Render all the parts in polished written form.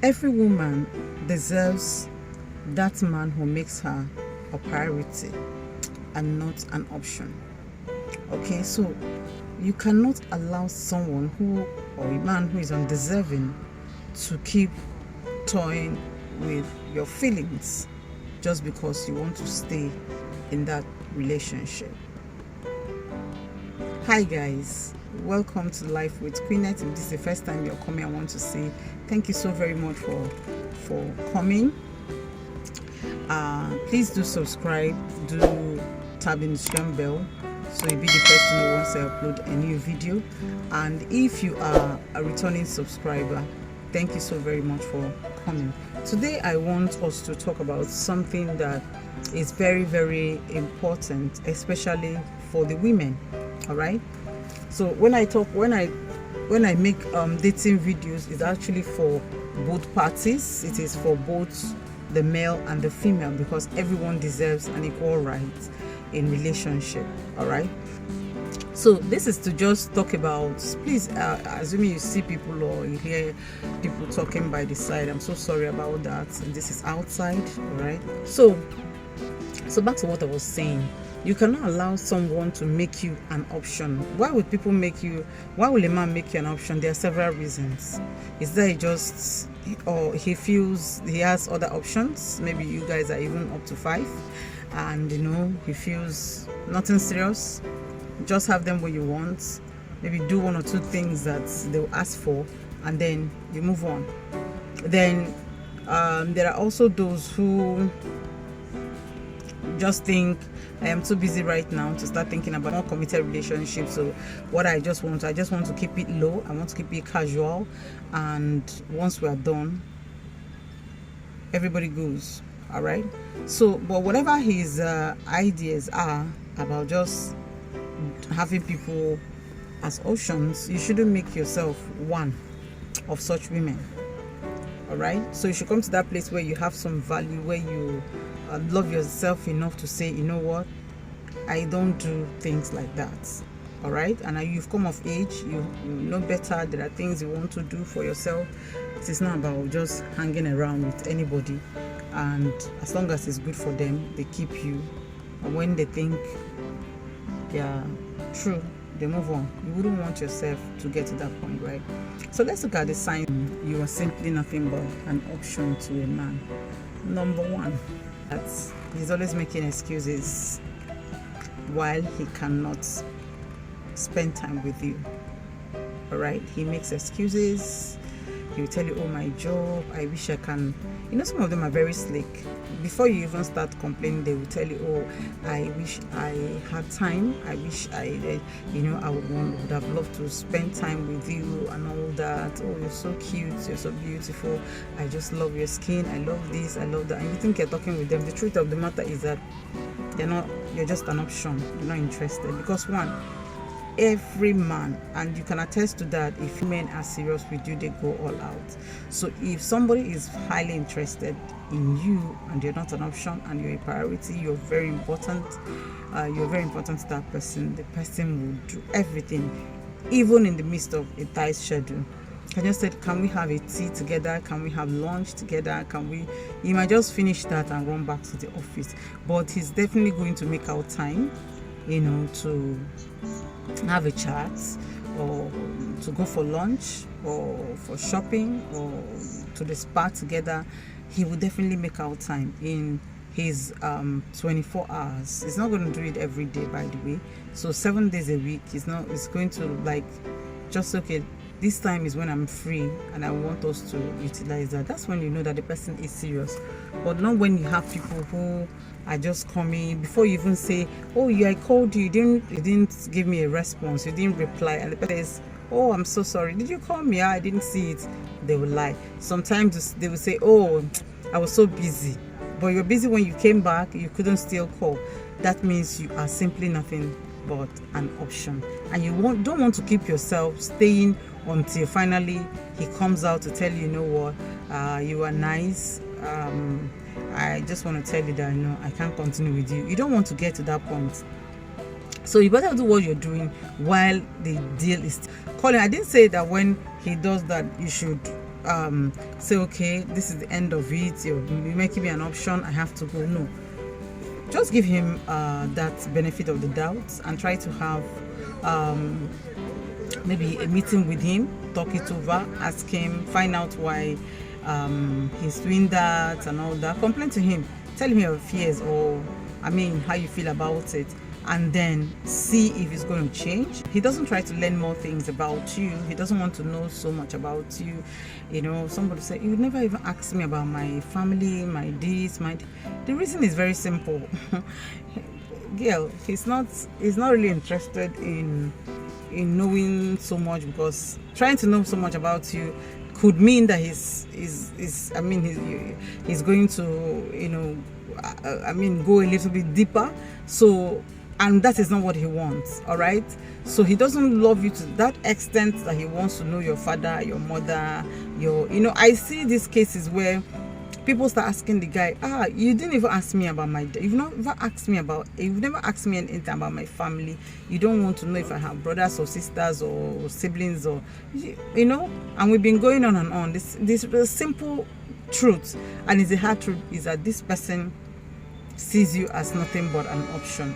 Every woman deserves that man who makes her a priority and not an option. Okay, so you cannot allow someone who, or a man who is undeserving, to keep toying with your feelings just because you want to stay in that relationship. Hi guys, welcome to Life with Queenette. If this is the first time you're coming, I want to say thank you so very much for coming. Please do subscribe, do tap the notification bell so you'll be the first to know once I upload a new video. And if you are a returning subscriber, thank you so very much for coming. Today I want us to talk about something that is very, very important, especially for the women. All right, so when I make dating videos, it's actually for both parties. It is for both the male and the female, because everyone deserves an equal right in relationship. All right, so this is to just talk about, please, assuming you see people or you hear people talking by the side, I'm so sorry about that. And this is outside. All right, so back to what I was saying. You cannot allow someone to make you an option. Why will a man make you an option? There are several reasons. Is that or he feels he has other options? Maybe you guys are even up to 5, and he feels nothing serious. Just have them when you want. Maybe do 1 or 2 things that they'll ask for, and then you move on. Then there are also those who just think, I am too busy right now to start thinking about more committed relationships. So what I just want to keep it low. I want to keep it casual, and once we are done, everybody goes. All right. So, but whatever his ideas are about just having people as options, you shouldn't make yourself one of such women. All right. So you should come to that place where you have some value, where you love yourself enough to say, you know what, I don't do things like that. All right, and you've come of age, you know better. There are things you want to do for yourself. It is not about just hanging around with anybody, and as long as it's good for them, they keep you, and when they think they're true, they move on. You wouldn't want yourself to get to that point, right? So let's look at the sign you are simply nothing but an option to a man. Number 1, that he's always making excuses while he cannot spend time with you. All right, he makes excuses. He will tell you, oh, my job, I wish I can. Some of them are very slick. Before you even start complaining, they will tell you, oh, I wish I had time. I wish I would have loved to spend time with you and all that. Oh, you're so cute, you're so beautiful, I just love your skin, I love this, I love that. And you think you're talking with them. The truth of the matter is that you're just an option. You're not interested. Because every man, and you can attest to that, if men are serious with you, they go all out. So if somebody is highly interested in you and you're not an option and you're a priority, you're very important to that person, the person will do everything, even in the midst of a tight schedule. I just said, can we have a tea together? Can we have lunch together? You might just finish that and run back to the office, but he's definitely going to make out time, to have a chat, or to go for lunch, or for shopping, or to the spa together. He will definitely make out time in his 24 hours. He's not going to do it every day, by the way. So 7 days a week, it's going to okay, this time is when I'm free and I want us to utilize that. That's when you know that the person is serious. But not when you have people who are just coming before you even say, oh, I called you, you didn't give me a response, you didn't reply, and the person says, oh, I'm so sorry, did you call me? I didn't see it. They will lie. Sometimes they will say, oh, I was so busy. But you're busy when you came back, you couldn't still call. That means you are simply nothing but an option, and you don't want to keep yourself staying until finally he comes out to tell you, you know what, you are nice, I just want to tell you that I can't continue with you. You don't want to get to that point. So you better do what you're doing while the deal is calling. I didn't say that when he does that you should say, okay, this is the end of it, you're making me an option, I have to go. No, just give him that benefit of the doubt and try to have maybe a meeting with him, talk it over, ask him, find out why he's doing that and all that. Complain to him, tell him your fears, or how you feel about it, and then see if it's going to change. He doesn't try to learn more things about you. He doesn't want to know so much about you. Somebody said, you never even asked me about my family, my this, my... The reason is very simple. Girl, he's not really interested in knowing so much, because trying to know so much about you could mean that he's going to go a little bit deeper. So, and that is not what he wants. All right, so he doesn't love you to that extent that he wants to know your father, your mother, I see these cases where people start asking the guy, you didn't even ask me about my dad. You've never asked me anything about my family. You don't want to know if I have brothers or sisters or siblings, or and we've been going on and on. This simple truth, and it's a hard truth, is that this person sees you as nothing but an option.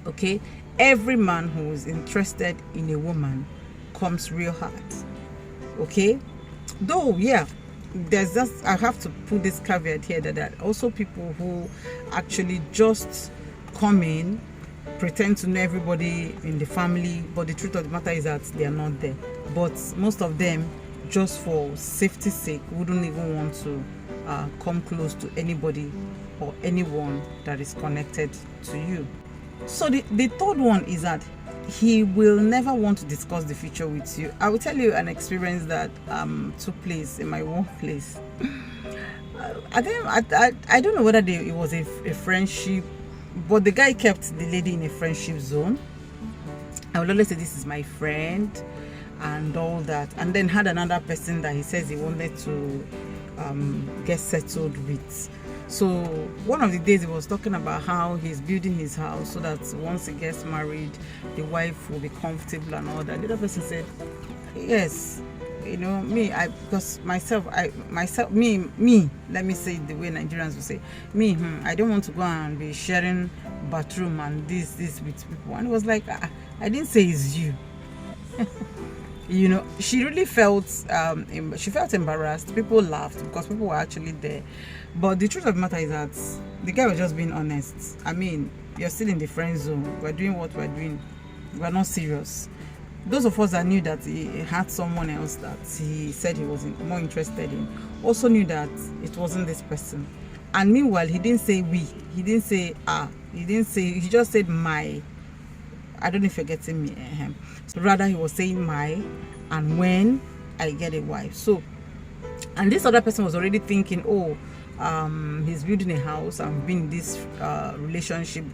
Okay, every man who is interested in a woman comes real hard. Okay, though, yeah, there's just, I have to put this caveat here, that there are also people who actually just come in, pretend to know everybody in the family, but the truth of the matter is that they are not there. But most of them, just for safety's sake, wouldn't even want to come close to anybody or anyone that is connected to you. So the third one is that he will never want to discuss the future with you. I will tell you an experience that took place in my workplace. I don't know whether it was a friendship, but the guy kept the lady in a friendship zone. I would always say, this is my friend and all that, and then had another person that he says he wanted to get settled with. So one of the days he was talking about how he's building his house so that once he gets married, the wife will be comfortable and all that. The other person said, yes, me, let me say it the way Nigerians will say, I don't want to go and be sharing bathroom and this with people. And it was like, I didn't say it's you. She really felt embarrassed. People laughed because people were actually there, but the truth of the matter is that the guy was just being honest. You're still in the friend zone. We're doing what we're doing. We're not serious. Those of us that knew that he had someone else that he said he was more interested in also knew that it wasn't this person. And meanwhile, he didn't say we. He didn't say he just said my. I don't know if you're getting me. So rather, he was saying my, and when I get a wife. So, and this other person was already thinking, he's building a house and being in this relationship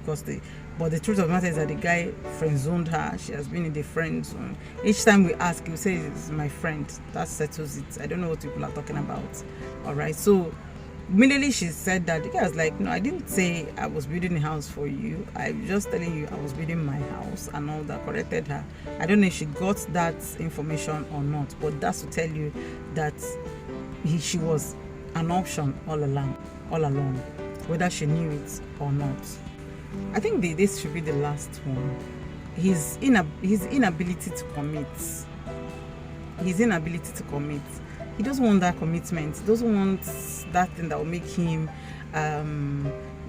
but the truth of the matter is that the guy friend zoned her. She has been in the friend zone. Each time we ask, he say it's my friend. That settles it. I don't know what people are talking about. All right. So immediately she said that. The guy was like, no, I didn't say I was building a house for you. I was just telling you I was building my house and all that. Corrected her. I don't know if she got that information or not, but that's to tell you that she was an option all along, whether she knew it or not. I think this should be the last one. His inability to commit. He doesn't want that commitment. He doesn't want that thing that will make him,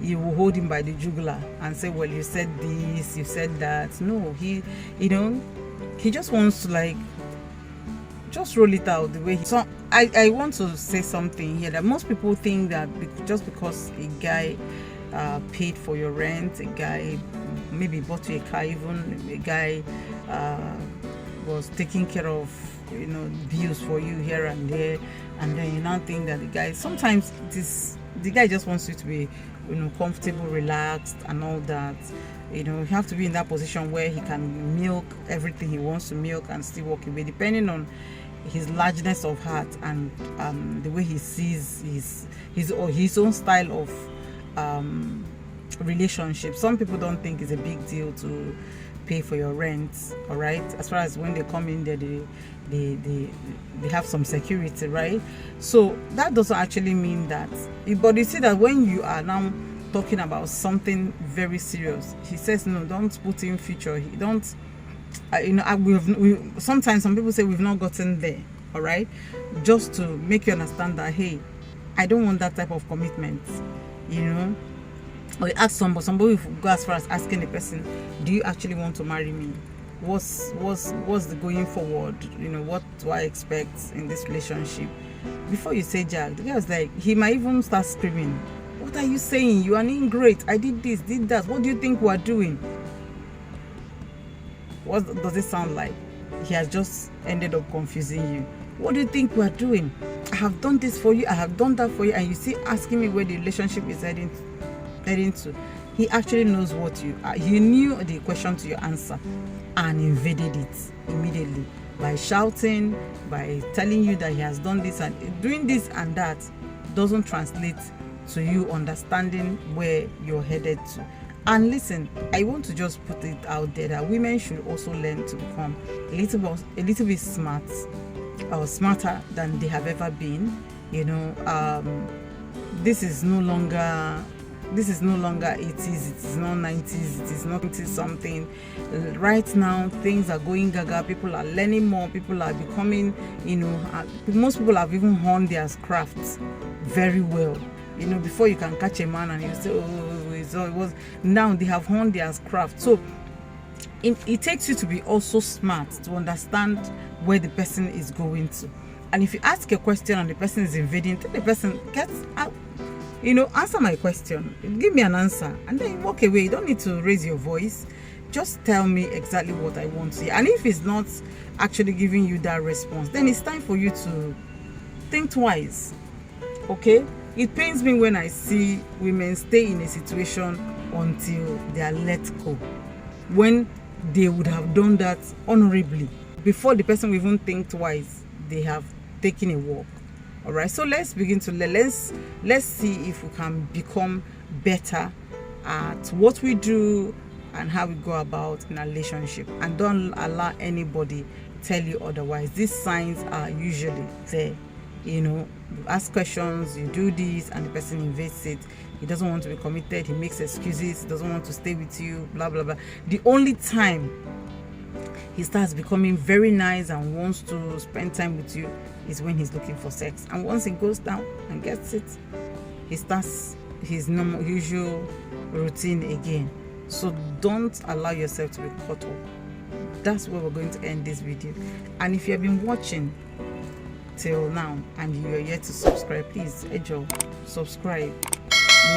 you will hold him by the jugular and say, well, you said this, you said that. No, he just wants to just roll it out the way he. So I want to say something here, that most people think that just because a guy paid for your rent, a guy maybe bought you a car, even a guy was taking care of bills for you here and there, and then you now think that the guy just wants you to be comfortable, relaxed and all that. You have to be in that position where he can milk everything he wants to milk and still walk away, depending on his largeness of heart and the way he sees his own style of relationship. Some people don't think it's a big deal to pay for your rent, all right, as far as when they come in there, they have some security, right? So that doesn't actually mean that. But you see that when you are now talking about something very serious, he says no, don't put in future. He don't. Sometimes some people say we've not gotten there. All right, just to make you understand that, hey, I don't want that type of commitment. Or you ask somebody will go as far as asking a person, do you actually want to marry me? What's the going forward? What do I expect in this relationship? Before you say Jack, the guy was like, he might even start screaming, what are you saying? You are an ingrate. I did this, did that. What do you think we are doing? What does it sound like? He has just ended up confusing you. What do you think we are doing? I have done this for you, I have done that for you, and you see asking me where the relationship is heading to. He actually knows what you are. He knew the question to your answer and invaded it immediately by shouting, by telling you that he has done this, and doing this and that doesn't translate to you understanding where you're headed to. And listen, I want to just put it out there that women should also learn to become a little bit smart, or smarter than they have ever been. This is no longer 80s, it is not 90s, it is not 90 something. Right now things are going gaga, people are learning more, people are becoming, most people have even honed their crafts very well. Before you can catch a man and you say, it was, now they have honed their craft. So it takes you to be also smart to understand where the person is going to. And if you ask a question and the person is invading, tell the person, get out, answer my question, give me an answer, and then you walk away. You don't need to raise your voice. Just tell me exactly what I want to hear. And if it's not actually giving you that response, then it's time for you to think twice. Okay? It pains me when I see women stay in a situation until they are let go, when they would have done that honorably. Before the person will even think twice, they have taken a walk. All right, so let's begin to let's see if we can become better at what we do and how we go about in a relationship, and don't allow anybody tell you otherwise. These signs are usually there. You ask questions, you do this, and the person invades it. He doesn't want to be committed, he makes excuses, he doesn't want to stay with you, blah blah blah. The only time he starts becoming very nice and wants to spend time with you is when he's looking for sex. And once he goes down and gets it, he starts his normal usual routine again. So don't allow yourself to be caught up. That's where we're going to end this video. And if you have been watching till now and you are yet to subscribe, please subscribe,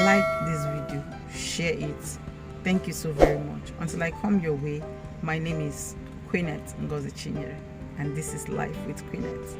like this video, share it. Thank you so very much. Until I come your way, my name is Queenette Ngozi Chinyere, and this is Life with Queenette.